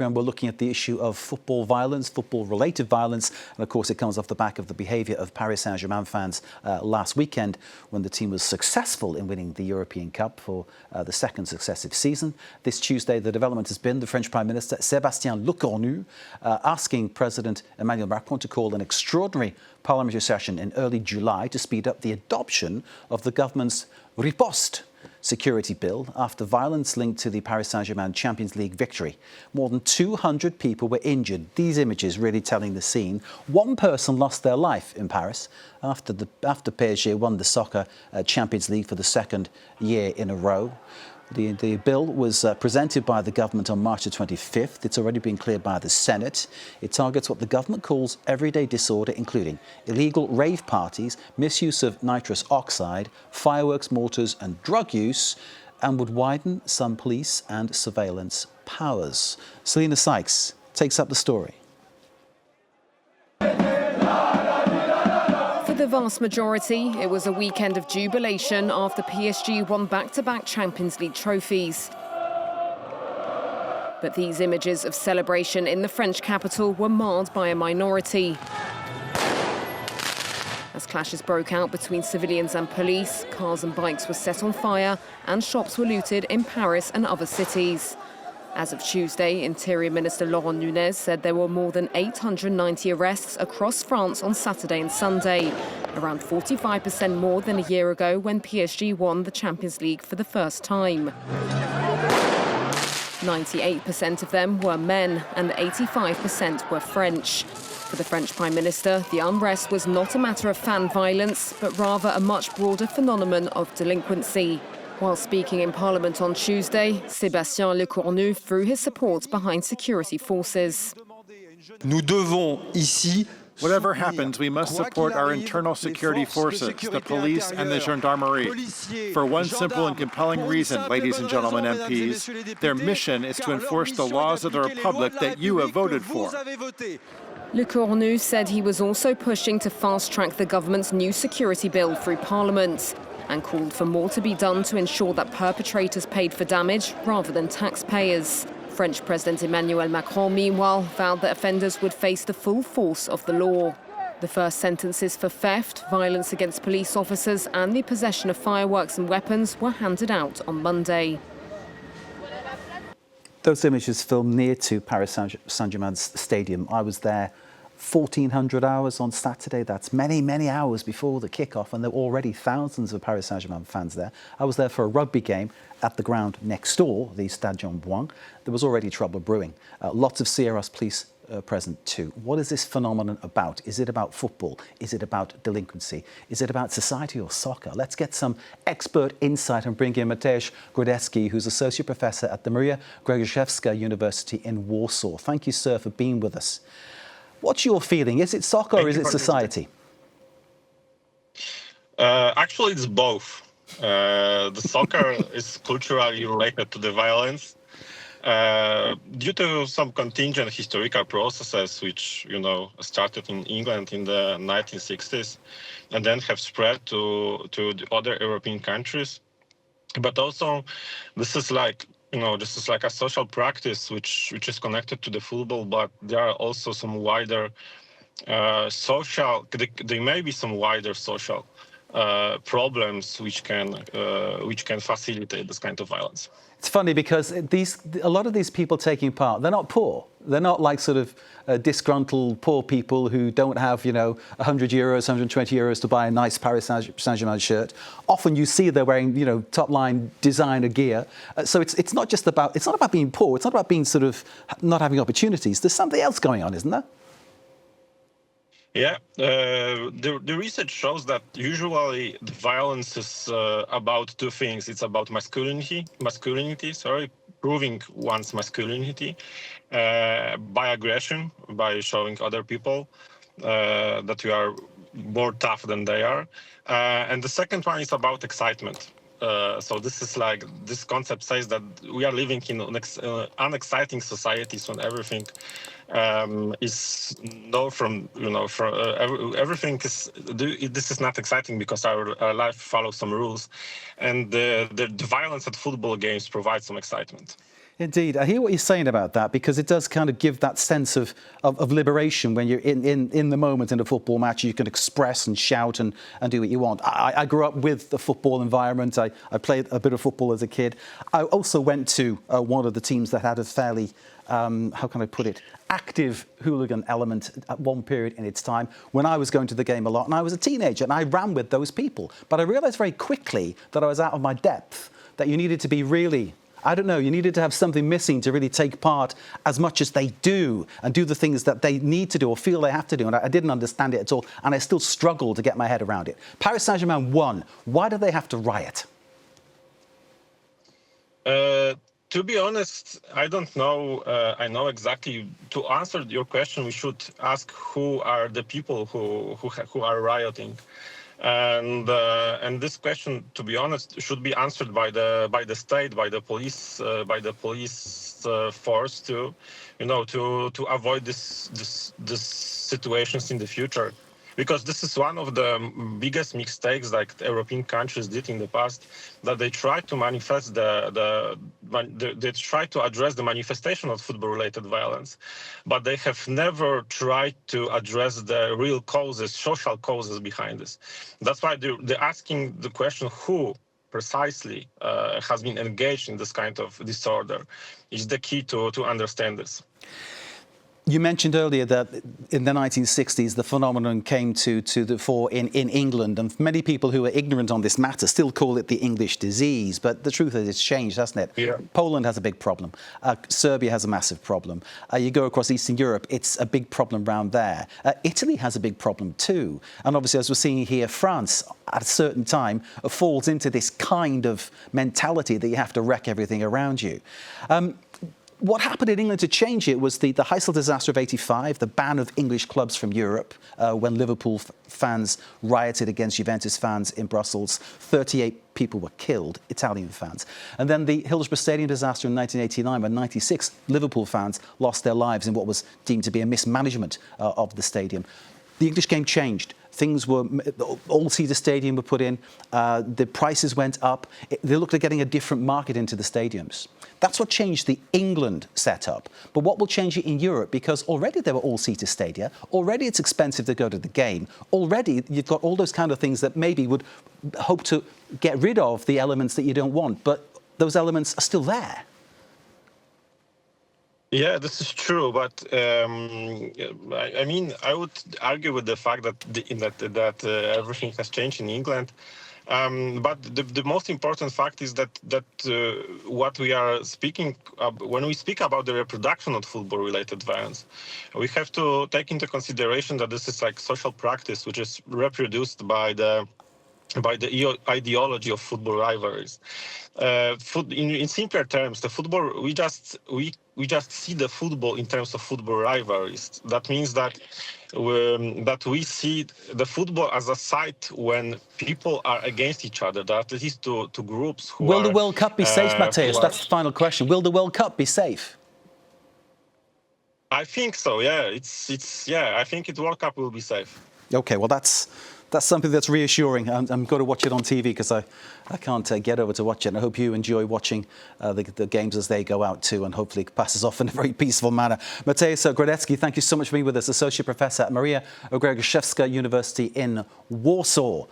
And we're looking at the issue of football violence, football-related violence, and of course it comes off the back of the behaviour of Paris Saint-Germain fans last weekend when the team was successful in winning the European Cup for the second successive season. This Tuesday, the development has been the French Prime Minister Sébastien Lecornu asking President Emmanuel Macron to call an extraordinary parliamentary session in early July to speed up the adoption of the government's riposte security bill after violence linked to the Paris Saint-Germain Champions League victory. More than 200 people were injured. These images really telling the scene. One person lost their life in Paris after PSG won the soccer Champions League for the second year in a row. The bill was presented by the government on March the 25th. It's already been cleared by the Senate. It targets what the government calls everyday disorder, including illegal rave parties, misuse of nitrous oxide, fireworks, mortars and drug use, and would widen some police and surveillance powers. Selena Sykes takes up the story. For the vast majority, it was a weekend of jubilation after PSG won back-to-back Champions League trophies. But these images of celebration in the French capital were marred by a minority. As clashes broke out between civilians and police, cars and bikes were set on fire and shops were looted in Paris and other cities. As of Tuesday, Interior Minister Laurent Nunez said there were more than 890 arrests across France on Saturday and Sunday, around 45% more than a year ago when PSG won the Champions League for the first time. 98% of them were men and 85% were French. For the French Prime Minister, the unrest was not a matter of fan violence, but rather a much broader phenomenon of delinquency. While speaking in Parliament on Tuesday, Sébastien Lecornu threw his support behind security forces. Nous devons ici Whatever happens, we must support our internal security forces, the police and the gendarmerie. For one simple and compelling reason, ladies and gentlemen MPs, their mission is to enforce the laws of the Republic that you have voted for. Lecornu said he was also pushing to fast-track the government's new security bill through Parliament and called for more to be done to ensure that perpetrators paid for damage rather than taxpayers. French President Emmanuel Macron, meanwhile, vowed that offenders would face the full force of the law. The first sentences for theft, violence against police officers and the possession of fireworks and weapons were handed out on Monday. Those images filmed near to Paris Saint-Germain's stadium. I was there 1,400 hours on Saturday. That's many, many hours before the kickoff, and there were already thousands of Paris Saint-Germain fans there. I was there for a rugby game at the ground next door, the Stade Jean-Bouin. There was already trouble brewing. Lots of CRS police present too. What is this phenomenon about? Is it about football? Is it about delinquency? Is it about society or soccer? Let's get some expert insight and bring in Mateusz Grodecki, who's Associate Professor at the Maria Grzegorzewska University in Warsaw. Thank you, sir, for being with us. What's your feeling? Is it soccer or is it society? Actually, it's both. The soccer is culturally related to the violence due to some contingent historical processes which, started in England in the 1960s and then have spread to the other European countries. But also, this is like a social practice which is connected to the football, but there are also some wider there may be some wider social problems which can facilitate this kind of violence. It's funny because a lot of these people taking part, they're not poor. They're not like sort of disgruntled poor people who don't have, 100 euros, 120 euros to buy a nice Paris Saint-Germain shirt. Often you see they're wearing, top-line designer gear. So it's not about being poor. It's not about being sort of not having opportunities. There's something else going on, isn't there? Yeah, the research shows that usually the violence is about two things. It's about masculinity, proving one's masculinity by aggression, by showing other people that you are more tough than they are. And the second one is about excitement. So this concept says that we are living in unexciting societies when everything is everything is. This is not exciting because our life follows some rules, and the violence at football games provides some excitement. Indeed. I hear what you're saying about that, because it does kind of give that sense of liberation when you're in the moment in a football match. You can express and shout and do what you want. I grew up with the football environment. I played a bit of football as a kid. I also went to one of the teams that had a fairly, how can I put it, active hooligan element at one period in its time when I was going to the game a lot, and I was a teenager and I ran with those people. But I realised very quickly that I was out of my depth, that you needed to be really, I don't know, you needed to have something missing to really take part as much as they do and do the things that they need to do or feel they have to do. And I didn't understand it at all, and I still struggle to get my head around it. Paris Saint-Germain won. Why did they have to riot? To be honest, I don't know. I know exactly. To answer your question, we should ask who are the people who are rioting, and this question, to be honest, should be answered by the state, by the police force to, to avoid this situations in the future. Because this is one of the biggest mistakes like the European countries did in the past, that they try to manifest they try to address the manifestation of football-related violence, but they have never tried to address the real causes, social causes behind this. That's why they're asking the question who precisely has been engaged in this kind of disorder is the key to understand this. You mentioned earlier that in the 1960s, the phenomenon came to the fore in England, and many people who are ignorant on this matter still call it the English disease. But the truth is it's changed, hasn't it? Yeah. Poland has a big problem. Serbia has a massive problem. You go across Eastern Europe, it's a big problem around there. Italy has a big problem too. And obviously, as we're seeing here, France, at a certain time, falls into this kind of mentality that you have to wreck everything around you. What happened in England to change it was the Heysel disaster of '85, the ban of English clubs from Europe, when Liverpool fans rioted against Juventus fans in Brussels. 38 people were killed, Italian fans. And then the Hillsborough Stadium disaster in 1989, when 96 Liverpool fans lost their lives in what was deemed to be a mismanagement of the stadium. The English game changed. Things were, all-seater stadium were put in, the prices went up. They looked at getting a different market into the stadiums. That's what changed the England setup. But what will change it in Europe? Because already there were all-seater stadia, already it's expensive to go to the game, already you've got all those kind of things that maybe would hope to get rid of the elements that you don't want, but those elements are still there. Yeah, this is true, but I mean, I would argue with the fact that everything has changed in England. But the most important fact is that what we are speaking when we speak about the reproduction of football-related violence, we have to take into consideration that this is like social practice, which is reproduced by the ideology of football rivalries. In simpler terms, the football we just see the football in terms of football rivalries. That means that we see the football as a site when people are against each other. That at least to groups who will the World Cup be safe, Mateusz? That's the final question. Will the World Cup be safe? I think so. Yeah, I think the World Cup will be safe. Okay, well that's something that's reassuring. I'm going to watch it on TV because I can't get over to watch it. And I hope you enjoy watching the games as they go out too, and hopefully it passes off in a very peaceful manner. Mateusz Grodecki, thank you so much for being with us, Associate Professor at Maria Grzegorzewska University in Warsaw.